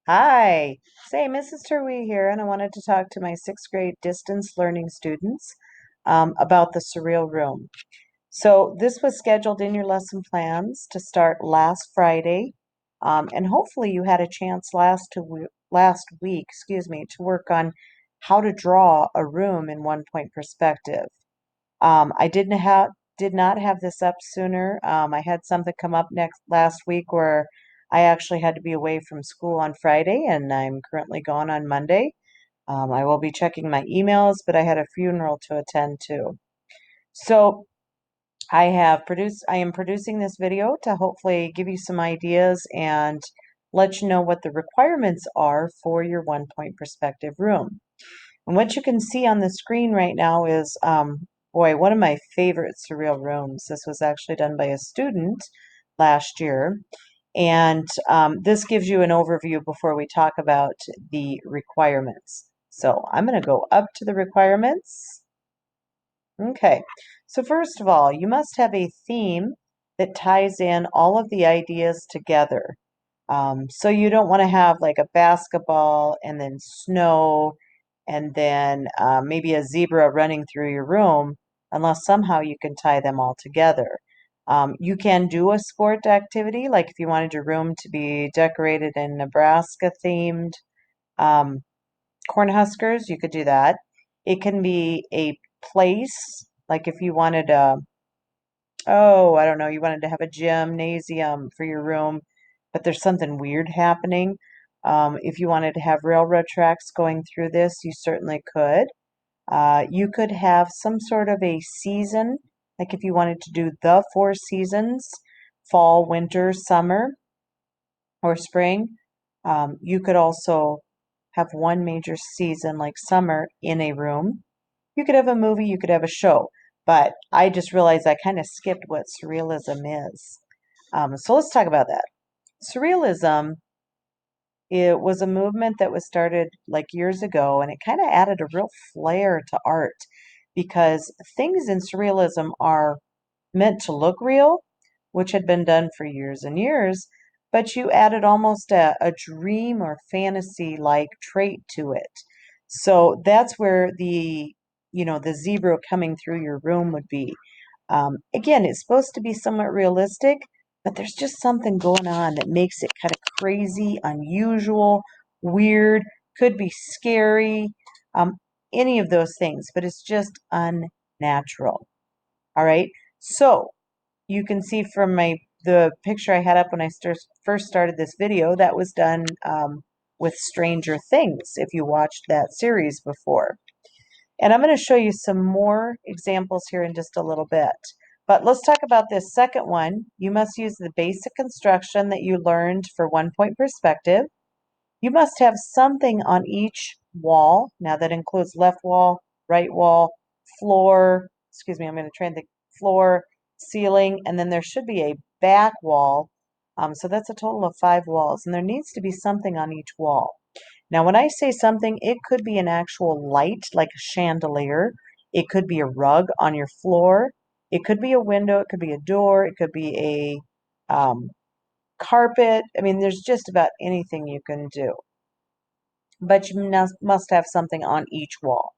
Hi, say Mrs. Terwee here, and I wanted to talk to my sixth grade distance learning students about the surreal room. So this was scheduled in your lesson plans to start last Friday, and hopefully you had a chance last week, to work on how to draw a room in 1 point perspective. I did not have this up sooner. I had something come up next last week where I actually had to be away from school on Friday, and I'm currently gone on Monday. I will be checking my emails, but I had a funeral to attend to. So I am producing this video to hopefully give you some ideas and let you know what the requirements are for your 1 point perspective room. And what you can see on the screen right now is, boy, one of my favorite surreal rooms. This was actually done by a student last year. And this gives you an overview before we talk about the requirements. So I'm going to go up to the requirements. Okay, so first of all, you must have a theme that ties in all of the ideas together. So you don't want to have like a basketball and then snow and then maybe a zebra running through your room, unless somehow you can tie them all together. You can do a sport activity, like if you wanted your room to be decorated in Nebraska themed um, Cornhuskers, you could do that. It can be a place, like if you wanted I don't know, you wanted to have a gymnasium for your room, but there's something weird happening. If you wanted to have railroad tracks going through this, you certainly could. You could have some sort of a season, like if you wanted to do the four seasons, fall, winter, summer, or spring. You could also have one major season like summer in a room. You could have a movie, you could have a show, but I just realized I kind of skipped what surrealism is. So let's talk about that. Surrealism, it was a movement that was started like years ago, and it kind of added a real flair to art because things in surrealism are meant to look real, which had been done for years and years, but you added almost a dream or fantasy like trait to it. So that's where the zebra coming through your room would be. Again, it's supposed to be somewhat realistic, but there's just something going on that makes it kind of crazy, unusual, weird, could be scary, um, any of those things, but it's just unnatural. All right. So you can see from the picture I had up when I first started this video, that was done with Stranger Things, if you watched that series before. And I'm going to show you some more examples here in just a little bit. But let's talk about this second one. You must use the basic construction that you learned for 1 point perspective. You must have something on each wall. Now that includes left wall, right wall, floor, excuse me, I'm going to train the floor, ceiling, and then there should be a back wall. So that's a total of 5 walls, and there needs to be something on each wall. Now, when I say something, it could be an actual light, like a chandelier. It could be a rug on your floor. It could be a window. It could be a door. It could be a carpet. I mean, there's just about anything you can do. But you must have something on each wall.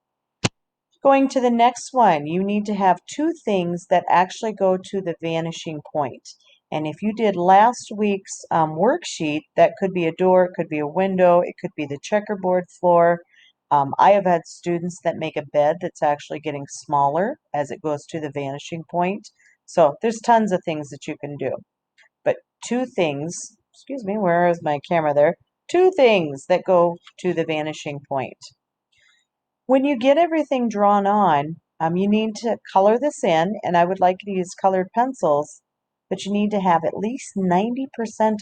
Going to the next one, you need to have two things that actually go to the vanishing point. And if you did last week's worksheet, that could be a door, it could be a window, it could be the checkerboard floor. I have had students that make a bed that's actually getting smaller as it goes to the vanishing point. So there's tons of things that you can do. But two things, excuse me, where is my camera there? Two things that go to the vanishing point. When you get everything drawn on, you need to color this in, and I would like you to use colored pencils, but you need to have at least 90%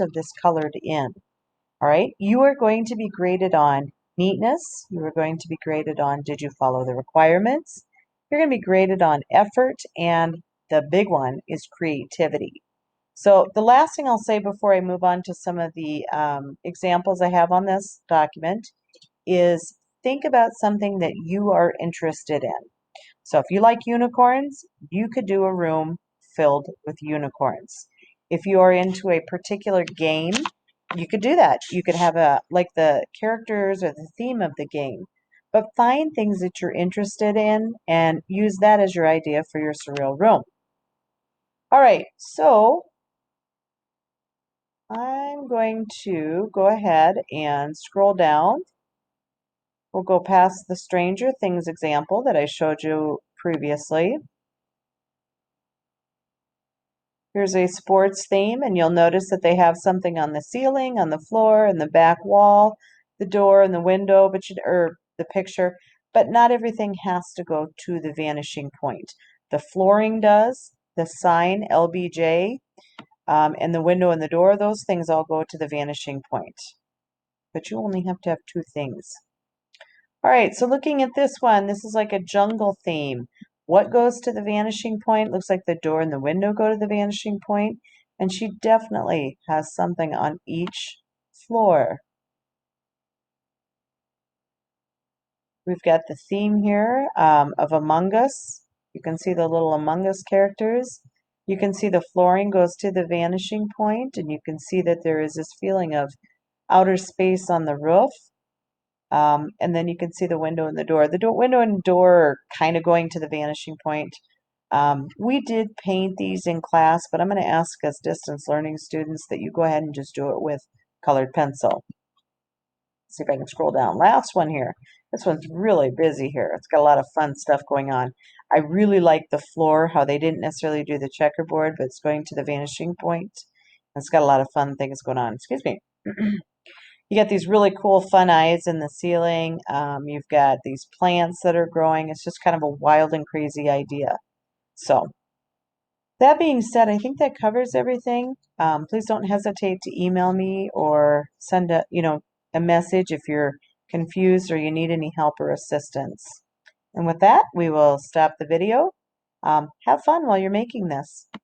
of this colored in. All right, you are going to be graded on neatness. You are going to be graded on did you follow the requirements? You're going to be graded on effort, and the big one is creativity. So the last thing I'll say before I move on to some of the examples I have on this document is think about something that you are interested in. So if you like unicorns, you could do a room filled with unicorns. If you are into a particular game, you could do that. You could have like the characters or the theme of the game, but find things that you're interested in and use that as your idea for your surreal room. All right, so I'm going to go ahead and scroll down. We'll go past the Stranger Things example that I showed you previously. Here's a sports theme, and you'll notice that they have something on the ceiling, on the floor, and the back wall, the door, and the window, or the picture, but not everything has to go to the vanishing point. The flooring does, the sign LBJ, and the window and the door, those things all go to the vanishing point. But you only have to have two things. All right, so looking at this one, this is like a jungle theme. What goes to the vanishing point? Looks like the door and the window go to the vanishing point, and she definitely has something on each floor. We've got the theme here of Among Us. You can see the little Among Us characters. You can see the flooring goes to the vanishing point, and you can see that there is this feeling of outer space on the roof. And then you can see the window and the door. The window and door are kind of going to the vanishing point. We did paint these in class, but I'm going to ask us distance learning students that you go ahead and just do it with colored pencil. See if I can scroll down. Last one here. This one's really busy here. It's got a lot of fun stuff going on. I really like the floor, how they didn't necessarily do the checkerboard, but it's going to the vanishing point. It's got a lot of fun things going on. Excuse me. You got these really cool fun eyes in the ceiling. You've got these plants that are growing. It's just kind of a wild and crazy idea. So that being said, I think that covers everything. Please don't hesitate to email me or send a message if you're confused or you need any help or assistance. And with that, we will stop the video. Have fun while you're making this.